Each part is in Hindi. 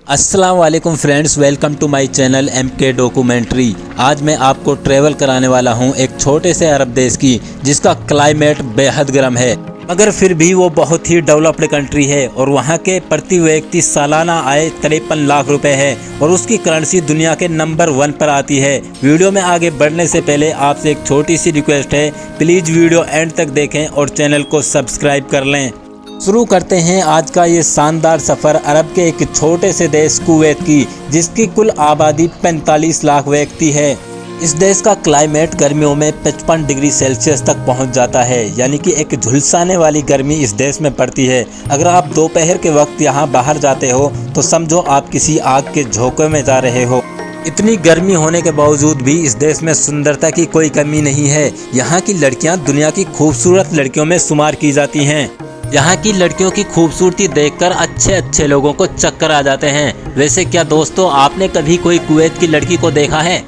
अस्सलाम वालेकुम friends, welcome to my channel MK documentary. आज मैं आपको ट्रैवल कराने वाला हूं एक छोटे से अरब देश की, जिसका क्लाइमेट बेहद गर्म है, मगर फिर भी वो बहुत ही डेवलप्ड कंट्री है और वहां के प्रति व्यक्ति सालाना आय 53 लाख रुपए है और उसकी करेंसी दुनिया के नंबर 1 पर आती है। वीडियो में आगे बढ़ने से पहले आपसे एक छोटी सी रिक्वेस्ट है, प्लीज़ वीडियो एंड तक देखें और चैनल को सब्सक्राइब कर लें। शुरू करते हैं आज का ये शानदार सफ़र अरब के एक छोटे से देश कुवैत की, जिसकी कुल आबादी 45 लाख व्यक्ति है। इस देश का क्लाइमेट गर्मियों में 55 डिग्री सेल्सियस तक पहुंच जाता है, यानी कि एक झुलसाने वाली गर्मी इस देश में पड़ती है। अगर आप दोपहर के वक्त यहाँ बाहर जाते हो तो समझो आप किसी आग के झोंके में जा रहे हो। इतनी गर्मी होने के बावजूद भी इस देश में सुंदरता की कोई कमी नहीं है। यहाँ की लड़कियाँ दुनिया की खूबसूरत लड़कियों में शुमार की जाती हैं। यहाँ की लड़कियों की खूबसूरती देखकर अच्छे लोगों को चक्कर आ जाते हैं। वैसे क्या दोस्तों, आपने कभी कोई कुवैत की लड़की को देखा है?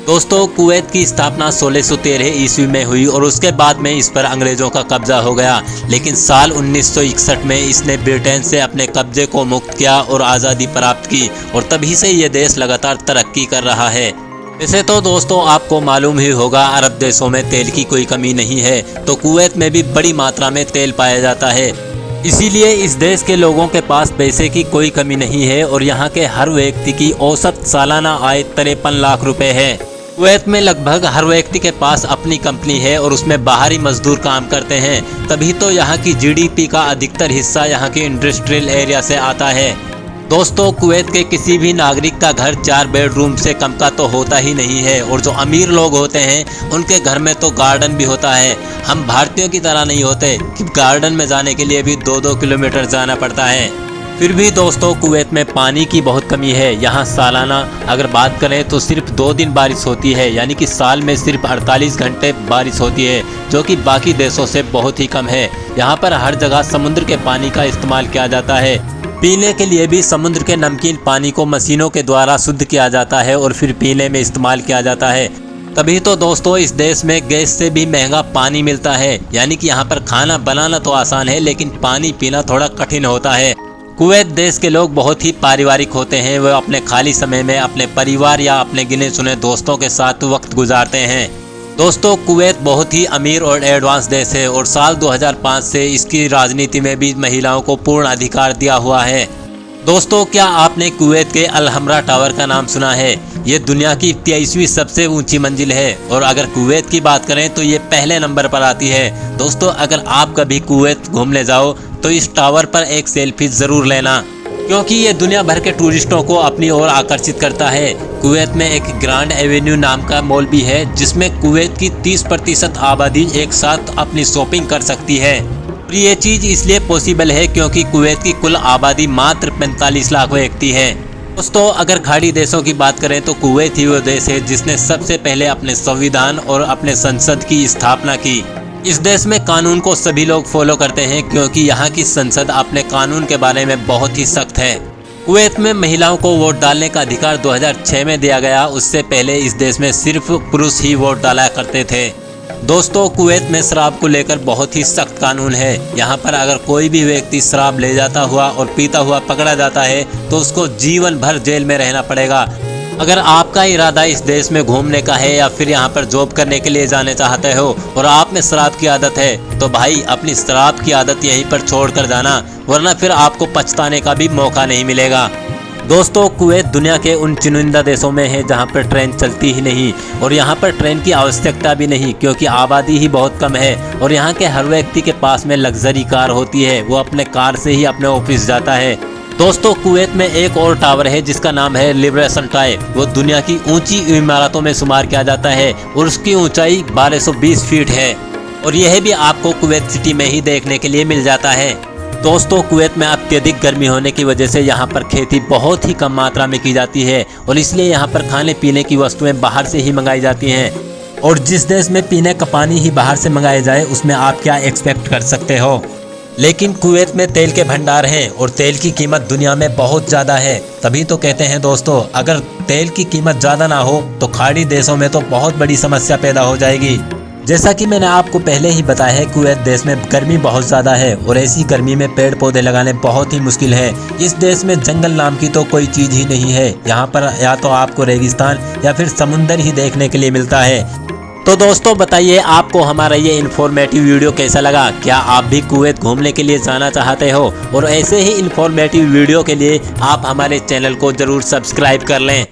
दोस्तों, कुवैत की स्थापना 1613 ईस्वी में हुई और उसके बाद में इस पर अंग्रेजों का कब्जा हो गया, लेकिन साल 1961 में इसने ब्रिटेन से अपने कब्जे को मुक्त किया और आज़ादी प्राप्त की और तभी से ये देश लगातार तरक्की कर रहा है। वैसे तो दोस्तों, आपको मालूम ही होगा अरब देशों में तेल की कोई कमी नहीं है, तो कुवैत में भी बड़ी मात्रा में तेल पाया जाता है। इसीलिए इस देश के लोगों के पास पैसे की कोई कमी नहीं है और यहाँ के हर व्यक्ति की औसत सालाना आय 53 लाख रुपए है। कुवैत में लगभग हर व्यक्ति के पास अपनी कंपनी है और उसमें बाहरी मजदूर काम करते हैं, तभी तो यहाँ की GDP का अधिकतर हिस्सा यहाँ के इंडस्ट्रियल एरिया से आता है। दोस्तों, कुवैत के किसी भी नागरिक का घर 4 बेडरूम से कम का तो होता ही नहीं है और जो अमीर लोग होते हैं उनके घर में तो गार्डन भी होता है। हम भारतीयों की तरह नहीं होते कि गार्डन में जाने के लिए भी 2-2 किलोमीटर जाना पड़ता है। फिर भी दोस्तों, कुवैत में पानी की बहुत कमी है। यहाँ सालाना अगर बात करें तो सिर्फ 2 दिन बारिश होती है, यानी कि साल में सिर्फ 48 घंटे बारिश होती है, जो कि बाकी देशों से बहुत ही कम है। यहाँ पर हर जगह समुद्र के पानी का इस्तेमाल किया जाता है। पीने के लिए भी समुद्र के नमकीन पानी को मशीनों के द्वारा शुद्ध किया जाता है और फिर पीने में इस्तेमाल किया जाता है। तभी तो दोस्तों, इस देश में गैस से भी महंगा पानी मिलता है, यानी कि यहाँ पर खाना बनाना तो आसान है लेकिन पानी पीना थोड़ा कठिन होता है। कुवैत देश के लोग बहुत ही पारिवारिक होते हैं। वे अपने खाली समय में अपने परिवार या अपने गिने चुने दोस्तों के साथ वक्त गुजारते हैं। दोस्तों, कुवैत बहुत ही अमीर और एडवांस देश है और साल 2005 से इसकी राजनीति में भी महिलाओं को पूर्ण अधिकार दिया हुआ है। दोस्तों, क्या आपने कुवैत के अल हमरा टावर का नाम सुना है? ये दुनिया की 23वीं सबसे ऊंची मंजिल है और अगर कुवैत की बात करें तो ये पहले नंबर पर आती है। दोस्तों, अगर आप कभी कुवैत घूमने जाओ तो इस टावर पर एक सेल्फी जरूर लेना, क्योंकि ये दुनिया भर के टूरिस्टों को अपनी ओर आकर्षित करता है। कुवैत में एक ग्रांड एवेन्यू नाम का मॉल भी है, जिसमें कुवैत की 30% आबादी एक साथ अपनी शॉपिंग कर सकती है। और ये चीज़ इसलिए पॉसिबल है क्योंकि कुवैत की कुल आबादी मात्र 45 लाख व्यक्ति है। दोस्तों, अगर खाड़ी देशों की बात करें तो कुवैत ही वो देश है जिसने सबसे पहले अपने संविधान और अपने संसद की स्थापना की। इस देश में कानून को सभी लोग फॉलो करते हैं क्योंकि यहाँ की संसद अपने कानून के बारे में बहुत ही सख्त है। कुवैत में महिलाओं को वोट डालने का अधिकार 2006 में दिया गया। उससे पहले इस देश में सिर्फ पुरुष ही वोट डाला करते थे। दोस्तों, कुवैत में शराब को लेकर बहुत ही सख्त कानून है। यहाँ पर अगर कोई भी व्यक्ति शराब ले जाता हुआ और पीता हुआ पकड़ा जाता है तो उसको जीवन भर जेल में रहना पड़ेगा। अगर आपका इरादा इस देश में घूमने का है या फिर यहाँ पर जॉब करने के लिए जाने चाहते हो और आप में शराब की आदत है तो भाई अपनी शराब की आदत यहीं पर छोड़ कर जाना, वरना फिर आपको पछताने का भी मौका नहीं मिलेगा। दोस्तों, कुवैत दुनिया के उन चुनिंदा देशों में है जहाँ पर ट्रेन चलती ही नहीं और यहाँ पर ट्रेन की आवश्यकता भी नहीं क्योंकि आबादी ही बहुत कम है और यहाँ के हर व्यक्ति के पास में लग्जरी कार होती है। वो अपने कार से ही अपने ऑफिस जाता है। दोस्तों, कुवैत में एक और टावर है जिसका नाम है लिबरेशन टावर। वो दुनिया की ऊंची इमारतों में शुमार किया जाता है और उसकी ऊंचाई 1220 फीट है और यह भी आपको कुवैत सिटी में ही देखने के लिए मिल जाता है। दोस्तों, कुवैत में अत्यधिक गर्मी होने की वजह से यहाँ पर खेती बहुत ही कम मात्रा में की जाती है और इसलिए यहाँ पर खाने पीने की वस्तुएं बाहर से ही मंगाई जाती हैं। और जिस देश में पीने का पानी ही बाहर से मंगाया जाए उसमें आप क्या एक्सपेक्ट कर सकते हो। लेकिन कुवैत में तेल के भंडार हैं और तेल की कीमत दुनिया में बहुत ज़्यादा है। तभी तो कहते हैं दोस्तों, अगर तेल की कीमत ज़्यादा ना हो तो खाड़ी देशों में तो बहुत बड़ी समस्या पैदा हो जाएगी। जैसा कि मैंने आपको पहले ही बताया है, कुवैत देश में गर्मी बहुत ज़्यादा है और ऐसी गर्मी में पेड़ पौधे लगाने बहुत ही मुश्किल है। इस देश में जंगल नाम की तो कोई चीज़ ही नहीं है। यहाँ पर या तो आपको रेगिस्तान या फिर समुंदर ही देखने के लिए मिलता है। तो दोस्तों बताइए, आपको हमारा ये इन्फॉर्मेटिव वीडियो कैसा लगा? क्या आप भी कुवैत घूमने के लिए जाना चाहते हो? और ऐसे ही इन्फॉर्मेटिव वीडियो के लिए आप हमारे चैनल को ज़रूर सब्सक्राइब कर लें।